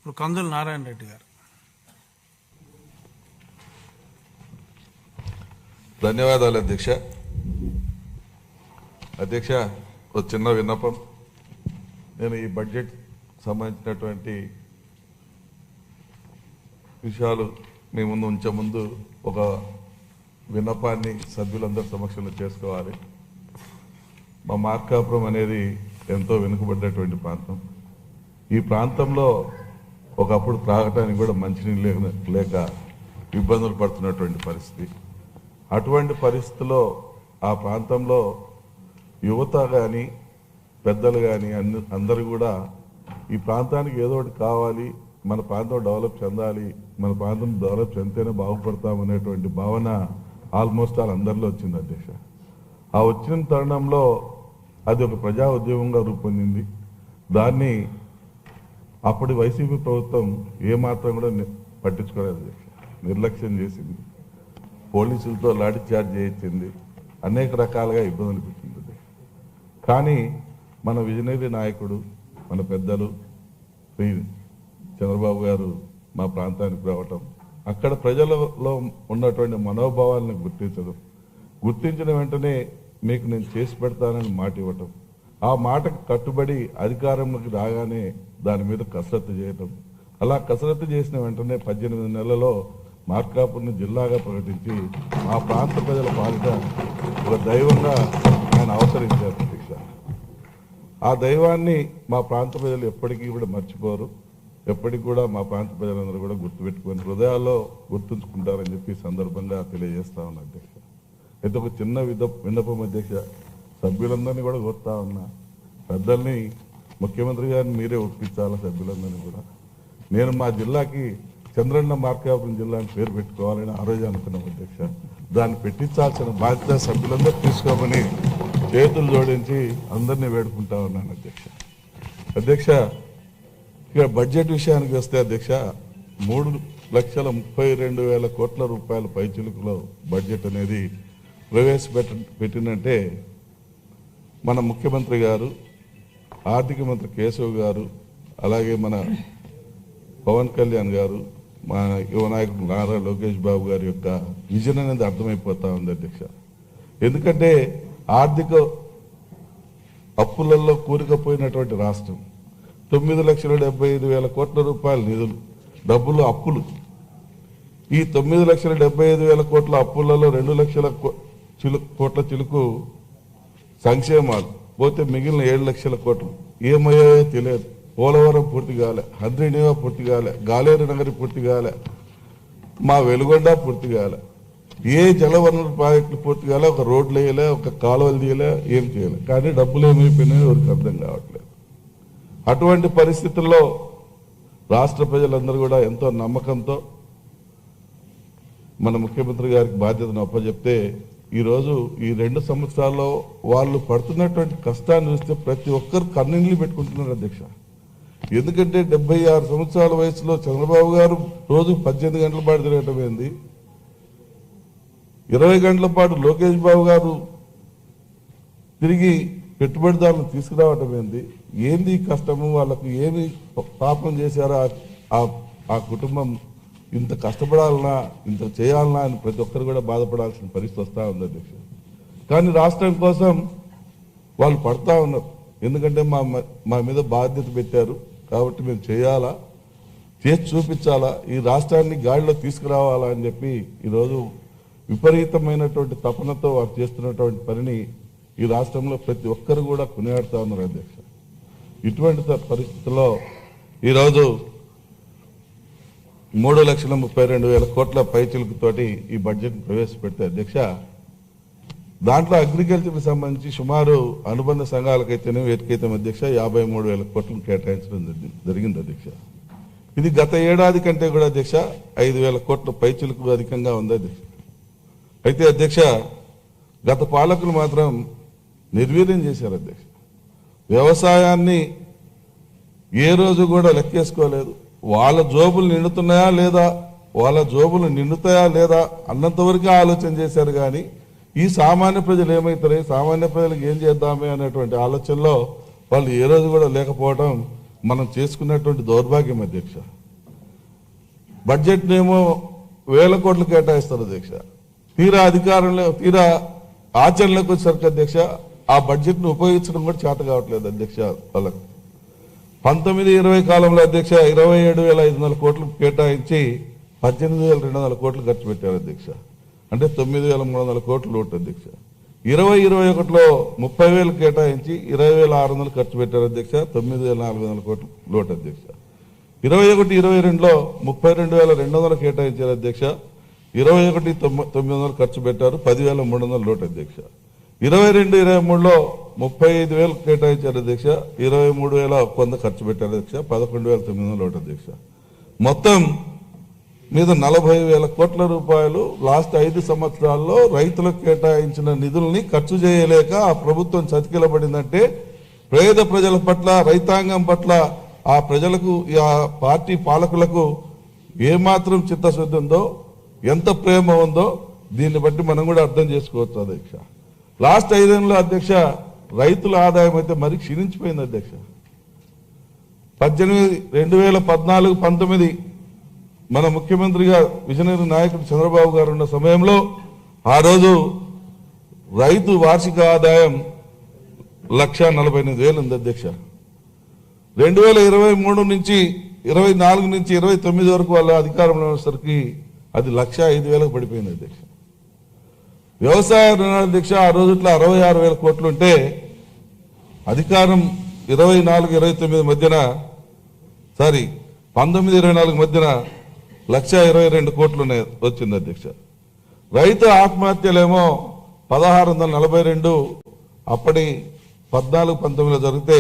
ఇప్పుడు కందుల నారాయణ రెడ్డి గారు. ధన్యవాదాలు అధ్యక్ష. అధ్యక్ష, ఒక చిన్న విన్నపం. నేను ఈ బడ్జెట్ సంబంధించినటువంటి విషయాలు మీ ముందు ఉంచే ముందు ఒక విన్నపాన్ని సభ్యులందరి సమక్షంలో చేసుకోవాలి. మా మార్కాపురం అనేది ఎంతో వెనుకబడ్డటువంటి ప్రాంతం. ఈ ప్రాంతంలో ఒకప్పుడు త్రాగటానికి కూడా మంచినీళ్ళు లేక ఇబ్బందులు పడుతున్నటువంటి పరిస్థితి. అటువంటి పరిస్థితిలో ఆ ప్రాంతంలో యువత కానీ పెద్దలు కానీ అందరూ కూడా ఈ ప్రాంతానికి ఏదో ఒకటి కావాలి, మన ప్రాంతం డెవలప్ చెందాలి, మన ప్రాంతం డెవలప్ చెందితేనే బాగుపడతామనేటువంటి భావన ఆల్మోస్ట్ అందరిలో వచ్చింది అధ్యక్ష. ఆ వచ్చిన తరుణంలో అది ఒక ప్రజా ఉద్యమంగా రూపొందింది. దాన్ని అప్పటి వైసీపీ ప్రభుత్వం ఏమాత్రం కూడా పట్టించుకోలేదు, నిర్లక్ష్యం చేసింది. పోలీసులతో లాఠీ చార్జ్ చేయించింది, అనేక రకాలుగా ఇబ్బందులు పెట్టింది. కానీ మన విజనరీ నాయకుడు, మన పెద్దలు శ్రీ చంద్రబాబు గారు మా ప్రాంతానికి రావటం, అక్కడ ప్రజలలో ఉన్నటువంటి మనోభావాలను గుర్తించిన వెంటనే మీకు నేను చేసి పెడతానని మాట ఇవ్వటం, ఆ మాటకు కట్టుబడి అధికారంలోకి రాగానే దాని మీద కసరత్తు చేయటం, అలా కసరత్తు చేసిన వెంటనే 18 నెలలలో మార్కాపురం జిల్లాగా ప్రకటించి మా ప్రాంత ప్రజల పాలిట ఒక దైవంగా ఆయన అవతరించారు అధ్యక్ష. ఆ దైవాన్ని మా ప్రాంత ప్రజలు ఎప్పటికీ కూడా మర్చిపోరు. ఎప్పటికి కూడా మా ప్రాంత ప్రజలందరూ కూడా గుర్తుపెట్టుకొని హృదయాల్లో గుర్తుంచుకుంటారని చెప్పి సందర్భంగా తెలియజేస్తా ఉన్నా అధ్యక్ష. అయితే ఒక చిన్న విన్నపం అధ్యక్ష, సభ్యులందరినీ కూడా కోరుతా ఉన్నా, పెద్దల్ని ముఖ్యమంత్రి గారిని మీరే ఒప్పించాలా సభ్యులందరినీ కూడా. నేను మా జిల్లాకి చంద్రన్న మార్కాపురం జిల్లా అని పేరు పెట్టుకోవాలని ఆ రోజు అనుకున్నాం అధ్యక్ష. దాన్ని పెట్టించాల్సిన బాధ్యత సభ్యులందరూ తీసుకోమని చేతులు జోడించి అందరినీ వేడుకుంటా ఉన్నాను అధ్యక్ష. అధ్యక్ష, ఇక బడ్జెట్ విషయానికి వస్తే అధ్యక్ష, 3,32,000 కోట్ల రూపాయల పైచిలుకులో బడ్జెట్ అనేది ప్రవేశపెట్టినంటే మన ముఖ్యమంత్రి గారు, ఆర్థిక మంత్రి కేశవ్ గారు, అలాగే మన పవన్ కళ్యాణ్ గారు, మన యువ నాయకుడు నారా లోకేష్ బాబు గారి యొక్క విజన్ అనేది అర్థమైపోతా ఉంది అధ్యక్ష. ఎందుకంటే ఆర్థిక అప్పులలో కూరుకుపోయినటువంటి రాష్ట్రం, 9,75,000 కోట్ల రూపాయల నిధులు డబ్బులు అప్పులు. ఈ 9,75,000 కోట్ల అప్పులలో 2 లక్షల కోట్ల చిలుకు సంక్షేమాలు పోతే మిగిలిన 7 లక్షల కోట్లు ఏమయ్యాయో తెలియదు. పోలవరం పూర్తి కాలే, హంద్రీనివా పూర్తి కాలే, గాలేరు నగరి పూర్తి కాలే, మా వెలుగొండ పూర్తి కాలే, ఏ జలవనరుల ప్రాజెక్టులు పూర్తి కాలే, ఒక రోడ్లు వేయలే, ఒక కాలువలు తీయలే, ఏం చేయలే. కానీ డబ్బులు ఏమైపోయినాయో ఎవరికి అర్థం కావట్లేదు. అటువంటి పరిస్థితుల్లో రాష్ట్ర ప్రజలందరూ కూడా ఎంతో నమ్మకంతో మన ముఖ్యమంత్రి గారికి బాధ్యతను అప్పచెప్తే ఈరోజు ఈ 2 సంవత్సరాల్లో వాళ్ళు పడుతున్నటువంటి కష్టాన్ని చూస్తే ప్రతి ఒక్కరు కన్నీళ్ళు పెట్టుకుంటున్నారు అధ్యక్ష. ఎందుకంటే 76 సంవత్సరాల వయసులో చంద్రబాబు గారు రోజు 18 గంటల పాటు తిరగటం ఏంది, 20 గంటల పాటు లోకేష్ బాబు గారు తిరిగి పెట్టుబడిదారులను తీసుకురావటం ఏంది కష్టము, వాళ్ళకు ఏమి పాపం చేశారో ఆ కుటుంబం ఇంత కష్టపడాలన్నా, ఇంత చేయాలన్నా అని ప్రతి ఒక్కరు కూడా బాధపడాల్సిన పరిస్థితి వస్తూ ఉంది అధ్యక్ష. కానీ రాష్ట్రం కోసం వాళ్ళు పడతా ఉన్నారు. ఎందుకంటే మా మీద బాధ్యత పెట్టారు కాబట్టి మేము చేయాలా, చేసి చూపించాలా, ఈ రాష్ట్రాన్ని గాడిలో తీసుకురావాలా అని చెప్పి ఈరోజు విపరీతమైనటువంటి తపనతో వారు చేస్తున్నటువంటి పనిని ఈ రాష్ట్రంలో ప్రతి ఒక్కరు కూడా కొనియాడుతూ ఉన్నారు అధ్యక్ష. ఇటువంటి పరిస్థితుల్లో ఈరోజు 3,32,000 కోట్ల పైచిలుకుతోటి ఈ బడ్జెట్ ప్రవేశపెడితే అధ్యక్ష, దాంట్లో అగ్రికల్చర్కి సంబంధించి సుమారు అనుబంధ సంఘాలకైతేనే వీటికైతే అధ్యక్ష 53,000 కోట్లను కేటాయించడం జరిగింది అధ్యక్ష. ఇది గత ఏడాది కంటే కూడా అధ్యక్ష 5,000 కోట్ల పైచిలుకు అధికంగా ఉంది అధ్యక్ష. అయితే అధ్యక్ష, గత పాలకులు మాత్రం నిర్వీర్యం చేశారు అధ్యక్ష. వ్యవసాయాన్ని ఏ రోజు కూడా లెక్కేసుకోలేదు. వాళ్ళ జోబులు నిండుతున్నాయా లేదా అన్నంతవరకు ఆలోచన చేశారు. కానీ ఈ సామాన్య ప్రజలు ఏమవుతారు, సామాన్య ప్రజలకు ఏం చేద్దామే అనేటువంటి ఆలోచనలో వాళ్ళు ఏ రోజు కూడా లేకపోవడం మనం చేసుకున్నటువంటి దౌర్భాగ్యం అధ్యక్ష. బడ్జెట్నేమో వేల కోట్లు కేటాయిస్తారు అధ్యక్ష. తీరా ఆచరణలోకి వచ్చేసరికి అధ్యక్ష ఆ బడ్జెట్ను ఉపయోగించడం కూడా చేత కావట్లేదు అధ్యక్ష. వాళ్ళకు 19-20 కాలంలో అధ్యక్ష 27,500 కోట్లు కేటాయించి 18,200 కోట్లు ఖర్చు పెట్టారు అధ్యక్ష. అంటే 9,300 కోట్లు లోటు అధ్యక్ష. 20-21లో 30,000 కేటాయించి 20,600 ఖర్చు పెట్టారు అధ్యక్ష. 9,400 కోట్లు లోటు అధ్యక్ష. 21-22లో 32,200 కేటాయించారు అధ్యక్ష. 21,900 ఖర్చు పెట్టారు. 10,300 లోటు అధ్యక్ష. 22-23లో 35,000 కేటాయించారు అధ్యక్ష. 23,100 ఖర్చు పెట్టారు అధ్యక్ష. 11,900 లోటు అధ్యక్ష. మొత్తం మీద 40,000 కోట్ల రూపాయలు లాస్ట్ 5 సంవత్సరాల్లో రైతులకు కేటాయించిన నిధుల్ని ఖర్చు చేయలేక ఆ ప్రభుత్వం చతికిలబడిందంటే పేద ప్రజల పట్ల, రైతాంగం పట్ల ఆ ప్రజలకు, ఆ పార్టీ పాలకులకు ఏమాత్రం చిత్తశుద్ధి ఉందో, ఎంత ప్రేమ ఉందో దీన్ని బట్టి మనం కూడా అర్థం చేసుకోవచ్చు అధ్యక్ష. లాస్ట్ 5 ఏళ్ళలో అధ్యక్ష రైతుల ఆదాయం అయితే మరి క్షీణించిపోయింది అధ్యక్ష. 2014-19 మన ముఖ్యమంత్రిగా విజనరీ నాయకుడు చంద్రబాబు గారు ఉన్న సమయంలో ఆ రోజు రైతు వార్షిక ఆదాయం 1,48,000 ఉంది అధ్యక్ష. 2023 నుంచి 24 నుంచి 29 వరకు వాళ్ళ అధికారంలో ఉన్నసరికి అది 1,05,000 పడిపోయింది అధ్యక్ష. వ్యవసాయ రుణాల అధ్యక్ష ఆ రోజుట్లో 66,000 కోట్లు ఉంటే అధికారం 24-29 మధ్యన 19-24 మధ్యన 1,22,000 కోట్లు వచ్చింది అధ్యక్ష. రైతు ఆత్మహత్యలేమో 1,642 అప్పటి 14-19లో జరిగితే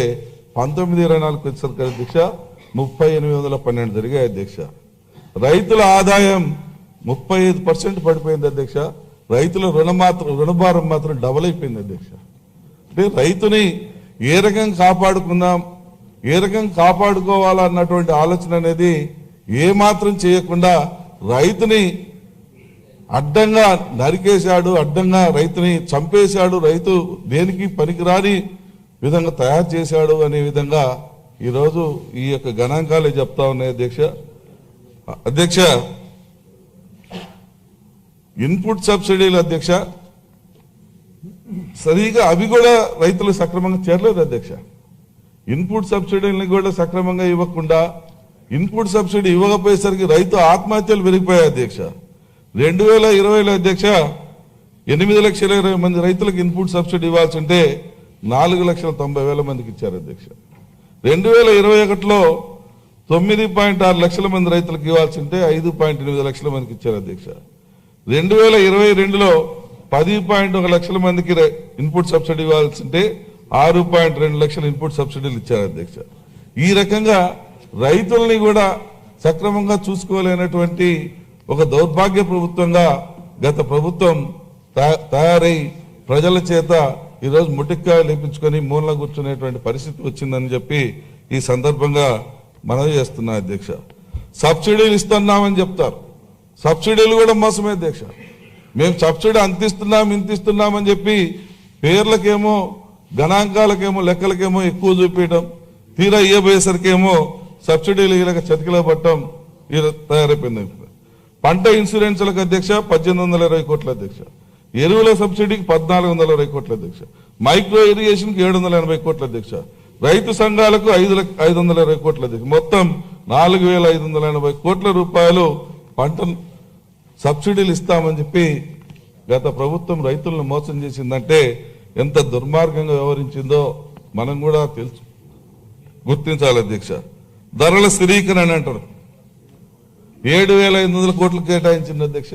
19-24 వచ్చేసరికి అధ్యక్ష 3,812 జరిగాయి అధ్యక్ష. రైతుల ఆదాయం 35% పడిపోయింది అధ్యక్ష. రైతుల రుణభారం మాత్రం డబల్ అయిపోయింది అధ్యక్ష. అంటే రైతుని ఏ రకంగా కాపాడుకుందాం, ఏ రకంగా కాపాడుకోవాలన్నటువంటి ఆలోచన అనేది ఏమాత్రం చేయకుండా రైతుని అడ్డంగా నరికేశాడు, అడ్డంగా రైతుని చంపేశాడు, రైతు దేనికి పనికిరాని విధంగా తయారు చేశాడు అనే విధంగా ఈరోజు ఈ యొక్క గణాంకాలే చెప్తా ఉన్నాయి అధ్యక్ష. ఇన్పుట్ సబ్సిడీలు అధ్యక్ష సరిగా అవి కూడా రైతులు సక్రమంగా చేరలేదు అధ్యక్ష. ఇన్పుట్ సబ్సిడీలను కూడా సక్రమంగా ఇవ్వకుండా, ఇన్పుట్ సబ్సిడీ ఇవ్వకపోయేసరికి రైతు ఆత్మహత్యలు పెరిగిపోయాయి అధ్యక్ష. 2020లో అధ్యక్ష 8,20,000 మంది రైతులకు ఇన్పుట్ సబ్సిడీ ఇవ్వాల్సి ఉంటే 4,90,000 మందికి ఇచ్చారు అధ్యక్ష. 2021లో 9.6 లక్షల మంది రైతులకు ఇవ్వాల్సి ఉంటే 5.8 లక్షల మందికి ఇచ్చారు అధ్యక్ష. 2022లో 10.1 లక్షల మందికి ఇన్పుట్ సబ్సిడీ ఇవ్వాల్సి ఉంటే 6.2 లక్షల ఇన్పుట్ సబ్సిడీలు ఇచ్చారు అధ్యక్ష. ఈ రకంగా రైతుల్ని కూడా సక్రమంగా చూసుకోలేనటువంటి ఒక దౌర్భాగ్య ప్రభుత్వంగా గత ప్రభుత్వం తయారై ప్రజల చేత ఈరోజు ముటిక్కాయలు లేపించుకొని మూలన కూర్చునేటువంటి పరిస్థితి వచ్చిందని చెప్పి ఈ సందర్భంగా మనవి చేస్తున్నా అధ్యక్ష. సబ్సిడీలు ఇస్తున్నామని చెప్తారు, సబ్సిడీలు కూడా మోసమే అధ్యక్ష. మేము సబ్సిడీ అంతిస్తున్నాం ఇంతిస్తున్నామని చెప్పి పేర్లకేమో, గణాంకాలకేమో, లెక్కలకేమో ఎక్కువ చూపించడం, తీరా ఇయ్యబోయేసరికేమో సబ్సిడీలు ఇలాగ చతికిలో పట్టడం తయారైపోయింది. పంట ఇన్సూరెన్స్లకు అధ్యక్ష 1,820 కోట్ల అధ్యక్ష. ఎరువుల సబ్సిడీకి 1,420 కోట్ల అధ్యక్ష. మైక్రో ఇరిగేషన్కి 780 కోట్ల అధ్యక్ష. రైతు సంఘాలకు 520 కోట్ల అధ్యక్ష. మొత్తం 4,580 కోట్ల రూపాయలు పంట సబ్సిడీలు ఇస్తామని చెప్పి గత ప్రభుత్వం రైతులను మోసం చేసిందంటే ఎంత దుర్మార్గంగా వ్యవహరించిందో మనం కూడా గుర్తించాలి అధ్యక్ష. ధరల స్థిరీకరణ అంటారు, 7,500 కోట్లు కేటాయించింది అధ్యక్ష.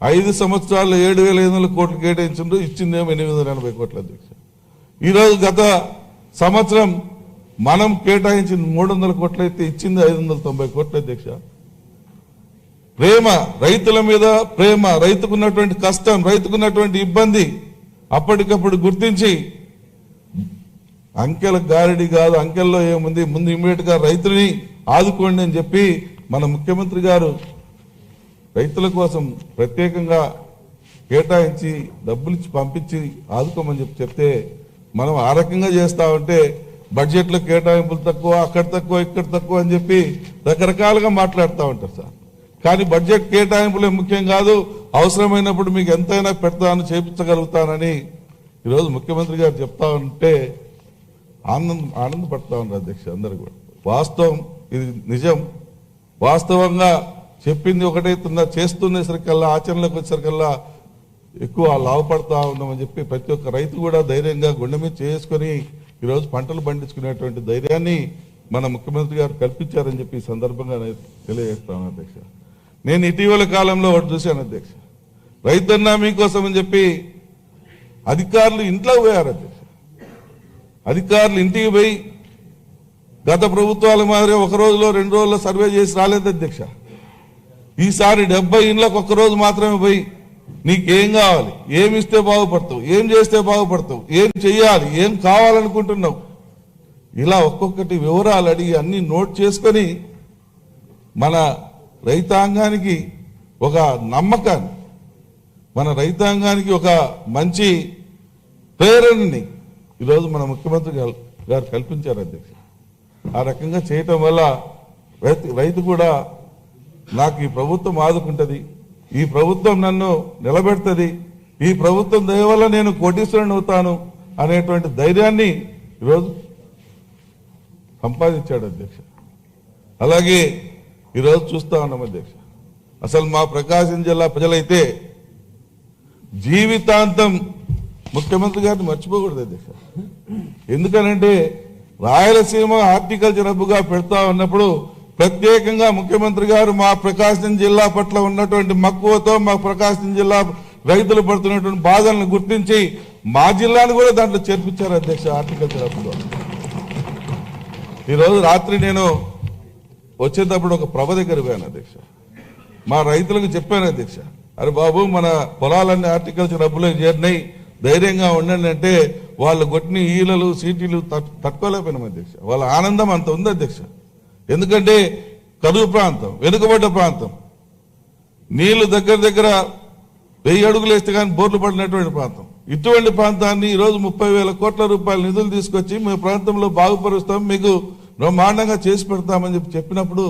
5 సంవత్సరాల్లో 7,500 కోట్లు కేటాయించిండ్రు, ఇచ్చిందేమో 880 కోట్ల అధ్యక్ష. ఈరోజు గత సంవత్సరం మనం కేటాయించింది 300 కోట్లు అయితే ఇచ్చింది 590 కోట్ల అధ్యక్ష. ప్రేమ, రైతుల మీద ప్రేమ, రైతుకున్నటువంటి కష్టం, రైతుకున్నటువంటి ఇబ్బంది అప్పటికప్పుడు గుర్తించి అంకెల గారడి కాదు, అంకెల్లో ఏముంది, ముందు ఇమ్మీడియట్ గా రైతుని ఆదుకోండి అని చెప్పి మన ముఖ్యమంత్రి గారు రైతుల కోసం ప్రత్యేకంగా కేటాయించి డబ్బులు ఇచ్చి పంపించి ఆదుకోమని చెప్తే మనం ఆ రకంగా చేస్తా ఉంటే బడ్జెట్లో కేటాయింపులు తక్కువ, అక్కడ తక్కువ, ఇక్కడ తక్కువ అని చెప్పి రకరకాలుగా మాట్లాడుతూ ఉంటారు సార్. కానీ బడ్జెట్ కేటాయింపులే ముఖ్యం కాదు, అవసరమైనప్పుడు మీకు ఎంతైనా పెడతాను, చేపించగలుగుతానని ఈరోజు ముఖ్యమంత్రి గారు చెప్తా ఉంటే ఆనందపడతా ఉన్నారు అధ్యక్ష. అందరూ కూడా వాస్తవం, ఇది నిజం. వాస్తవంగా చెప్పింది ఒకటైతుందా, చేస్తున్నసరికల్లా, ఆచరణలోకి వచ్చేసరికల్లా ఎక్కువ లాభపడతా ఉన్నామని చెప్పి ప్రతి ఒక్క రైతు కూడా ధైర్యంగా గుండె మీద చేసుకొని ఈరోజు పంటలు పండించుకునేటువంటి ధైర్యాన్ని మన ముఖ్యమంత్రి గారు కల్పించారని చెప్పి ఈ సందర్భంగా తెలియజేస్తాను అధ్యక్ష. నేను ఇటీవల కాలంలో ఒకటి చూశాను అధ్యక్ష. రైతన్నా మీకోసం అని చెప్పి అధికారులు ఇంట్లోకి పోయారు అధ్యక్ష. అధికారులు ఇంటికి పోయి గత ప్రభుత్వాల మాదిరి ఒక రోజులో 2 రోజుల్లో సర్వే చేసి రాలేదు అధ్యక్ష. ఈసారి 70 ఇండ్లకు ఒక్కరోజు మాత్రమే పోయి నీకేం కావాలి, ఏమి ఇస్తే బాగుపడతావు, ఏం చేస్తే బాగుపడతావు, ఏం చెయ్యాలి, ఏం కావాలనుకుంటున్నావు, ఇలా ఒక్కొక్కటి వివరాలు అడిగి అన్ని నోట్ చేసుకొని మన రైతాంగానికి ఒక నమ్మకాన్ని, మన రైతాంగానికి ఒక మంచి ప్రేరణని ఈరోజు మన ముఖ్యమంత్రి గారు కల్పించారు అధ్యక్ష. ఆ రకంగా చేయటం వల్ల రైతు కూడా నాకు ఈ ప్రభుత్వం ఆదుకుంటుంది, ఈ ప్రభుత్వం నన్ను నిలబెడుతుంది, ఈ ప్రభుత్వం దయ వల్ల నేను కోటీశ్వరుని అవుతాను అనేటువంటి ధైర్యాన్ని ఈరోజు సంపాదించాడు అధ్యక్ష. అలాగే ఈరోజు చూస్తా ఉన్నాం అధ్యక్ష, అసలు మా ప్రకాశం జిల్లా ప్రజలైతే జీవితాంతం ముఖ్యమంత్రి గారిని మర్చిపోకూడదు అధ్యక్ష. ఎందుకనంటే రాయలసీమ హార్టికల్చర్ హబ్గా పెడతా ఉన్నప్పుడు ప్రత్యేకంగా ముఖ్యమంత్రి గారు మా ప్రకాశం జిల్లా పట్ల ఉన్నటువంటి మక్కువతో మా ప్రకాశం జిల్లా రైతులు పడుతున్నటువంటి బాధలను గుర్తించి మా జిల్లాను కూడా దాంట్లో చేర్పించారు అధ్యక్ష హార్టికల్చర్ హబ్లో. ఈరోజు రాత్రి నేను వచ్చేటప్పుడు ఒక ప్రభ దగ్గర పోయాను అధ్యక్ష. మా రైతులకు చెప్పాను అధ్యక్ష, అరే బాబు మన పొలాలన్నీ హార్టికల్చర్ హబ్లో చేరినాయి, ధైర్యంగా ఉండండి అంటే వాళ్ళు కొట్టిన ఈలలు సీటీలు తట్టుకోలేకపోయినాం అధ్యక్ష. వాళ్ళ ఆనందం అంత ఉంది అధ్యక్ష. ఎందుకంటే కరువు ప్రాంతం, వెనుకబడ్డ ప్రాంతం, నీళ్లు దగ్గర 1000 అడుగులు వేస్తే కానీ బోర్లు పడినటువంటి ప్రాంతం. ఇటువంటి ప్రాంతాన్ని ఈరోజు 30,000 కోట్ల రూపాయల నిధులు తీసుకొచ్చి మీ ప్రాంతంలో బాగుపరుస్తాం, మీకు బ్రహ్మాండంగా చేసి పెడతామని చెప్పినప్పుడు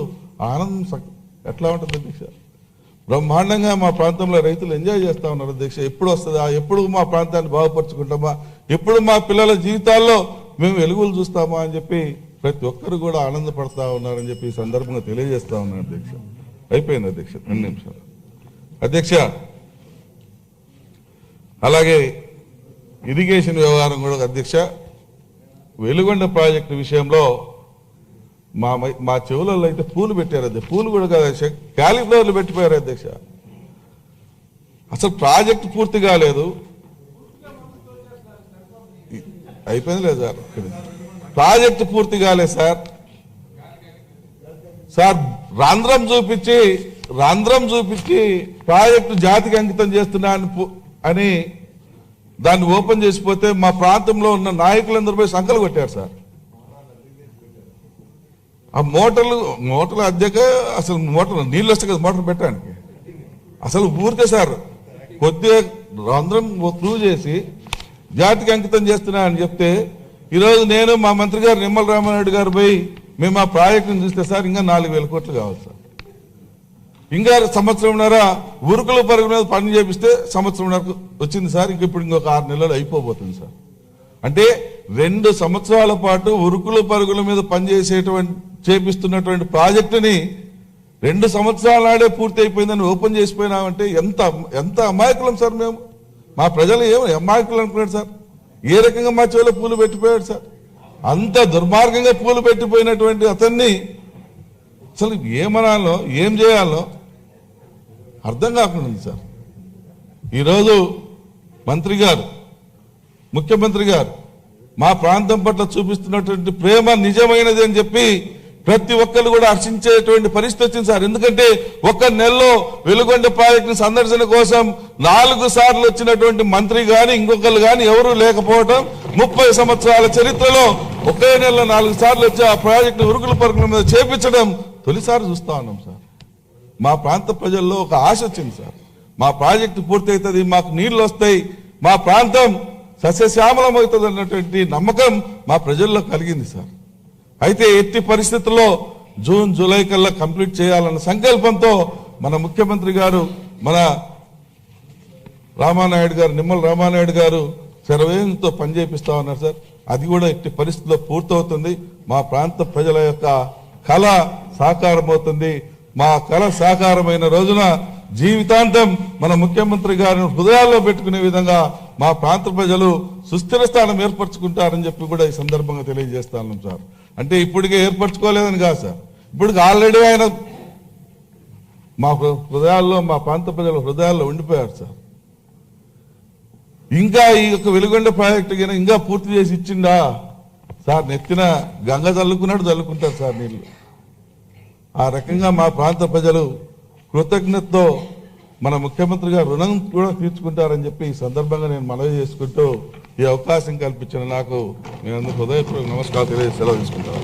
ఆనందం ఎట్లా ఉంటుంది అధ్యక్ష? బ్రహ్మాండంగా మా ప్రాంతంలో రైతులు ఎంజాయ్ చేస్తా ఉన్నారు అధ్యక్ష. ఎప్పుడు వస్తుందా, ఎప్పుడు మా ప్రాంతాన్ని బాగుపరుచుకుంటామా, ఎప్పుడు మా పిల్లల జీవితాల్లో మేము వెలుగులు చూస్తామా అని చెప్పి ప్రతి ఒక్కరు కూడా ఆనందపడతా ఉన్నారని చెప్పి ఈ సందర్భంగా తెలియజేస్తా ఉన్నాను అధ్యక్ష. అయిపోయింది అధ్యక్ష, 2 నిమిషాలు అధ్యక్ష. అలాగే ఇరిగేషన్ వ్యవహారం కూడా అధ్యక్ష, వెలుగొండ ప్రాజెక్టు విషయంలో మా చెవులలో అయితే పూలు పెట్టారు అధ్యక్ష. పూలు కూడా కాదు అధ్యక్ష, క్యాలీఫ్లవర్లు పెట్టిపోయారు అధ్యక్ష. అసలు ప్రాజెక్టు పూర్తి కాలేదు, అయిపోయింది లేదు సార్, ప్రాజెక్టు పూర్తి కాలేదు సార్. రంధ్రం చూపించి ప్రాజెక్టు జాతికి అంకితం చేస్తున్నా అని దాన్ని ఓపెన్ చేసిపోతే మా ప్రాంతంలో ఉన్న నాయకులందరూ పోయి సంకలు కొట్టారు సార్. ఆ మోటార్లు అద్దెక అసలు మోటార్ నీళ్ళు వస్తాయి కదా మోటార్ పెట్టడానికి, అసలు ఊరికే సార్ కొద్దిగా రంధ్రం ప్రూవ్ చేసి జాతికి అంకితం చేస్తున్నా అని చెప్తే ఈరోజు నేను మా మంత్రి గారు నిమ్మల రామారెడ్డి గారు పోయి మేము ఆ ప్రాజెక్టును చూస్తే సార్ ఇంకా 4,000 కోట్లు కావాలి సార్. ఇంకా సంవత్సరంన్నర ఉరుకుల పరుగుల మీద పని చేపిస్తే సంవత్సరంన్నరకు వచ్చింది సార్. ఇప్పుడు ఇంకొక 6 నెలలు అయిపోబోతుంది సార్. అంటే 2 సంవత్సరాల పాటు ఉరుకుల పరుగుల మీద చేపిస్తున్నటువంటి ప్రాజెక్టుని 2 సంవత్సరాల నాడే పూర్తి అయిపోయిందని ఓపెన్ చేసిపోయినామంటే ఎంత అమాయకులం సార్ మేము. మా ప్రజలు ఏమో అమాయకులు అనుకున్నాడు సార్. ఏ రకంగా మా చెవులో పూలు పెట్టిపోయాడు సార్. అంత దుర్మార్గంగా పూలు పెట్టిపోయినటువంటి అతన్ని అసలు ఏమనాలో ఏం చేయాలో అర్థం కాకుండా సార్. ఈరోజు మంత్రి గారు, ముఖ్యమంత్రి గారు మా ప్రాంతం పట్ల చూపిస్తున్నటువంటి ప్రేమ నిజమైనది అని చెప్పి ప్రతి ఒక్కరు కూడా హర్షించేటువంటి పరిస్థితి వచ్చింది సార్. ఎందుకంటే 1 నెలలో వెలుగొండ ప్రాజెక్టు సందర్శన కోసం 4 సార్లు వచ్చినటువంటి మంత్రి గాని ఇంకొకరు గాని ఎవరూ లేకపోవడం, 30 సంవత్సరాల చరిత్రలో ఒకే నెలలో 4 సార్లు వచ్చి ఆ ప్రాజెక్టు ఉరుకుల పరుగుల మీద చేపించడం తొలిసారి చూస్తా ఉన్నాం సార్. మా ప్రాంత ప్రజల్లో ఒక ఆశ వచ్చింది సార్. మా ప్రాజెక్టు పూర్తి అవుతుంది, మాకు నీళ్లు వస్తాయి, మా ప్రాంతం సస్యశ్యామలమవుతుంది అన్నటువంటి నమ్మకం మా ప్రజల్లో కలిగింది సార్. అయితే ఎట్టి పరిస్థితుల్లో జూన్ జూలై కల్లా కంప్లీట్ చేయాలన్న సంకల్పంతో మన ముఖ్యమంత్రి గారు, మన రామానాయుడు గారు, నిమ్మల రామానాయుడు గారు శరవేగంతో పనిచేపిస్తా ఉన్నారు సార్. అది కూడా ఎట్టి పరిస్థితుల్లో పూర్తవుతుంది. మా ప్రాంత ప్రజల యొక్క కళ సాకారమవుతుంది. మా కళ సాకారమైన రోజున జీవితాంతం మన ముఖ్యమంత్రి గారిని హృదయాల్లో పెట్టుకునే విధంగా మా ప్రాంత ప్రజలు సుస్థిర స్థానం ఏర్పరచుకుంటారని చెప్పి కూడా ఈ సందర్భంగా తెలియజేస్తాను సార్. అంటే ఇప్పటికే ఏర్పరచుకోలేదని కాదు సార్, ఇప్పటికి ఆల్రెడీ ఆయన మా హృదయాల్లో, మా ప్రాంత ప్రజల హృదయాల్లో ఉండిపోయారు సార్. ఇంకా ఈ యొక్క వెలుగొండ ప్రాజెక్టు కింద ఇంకా పూర్తి చేసి ఇచ్చిండా సార్? నెత్తిన గంగ చల్లుకున్నట్టు చల్లుకుంటారు సార్ నీళ్ళు. ఆ రకంగా మా ప్రాంత ప్రజలు కృతజ్ఞతతో మన ముఖ్యమంత్రి గారు రుణం కూడా తీర్చుకుంటారని చెప్పి ఈ సందర్భంగా నేను మనవి చేసుకుంటూ ఈ అవకాశం కల్పించిన నాకు నేను హృదయపూర్వక నమస్కారం తెలియజేసి సెలవు తీసుకుంటాను.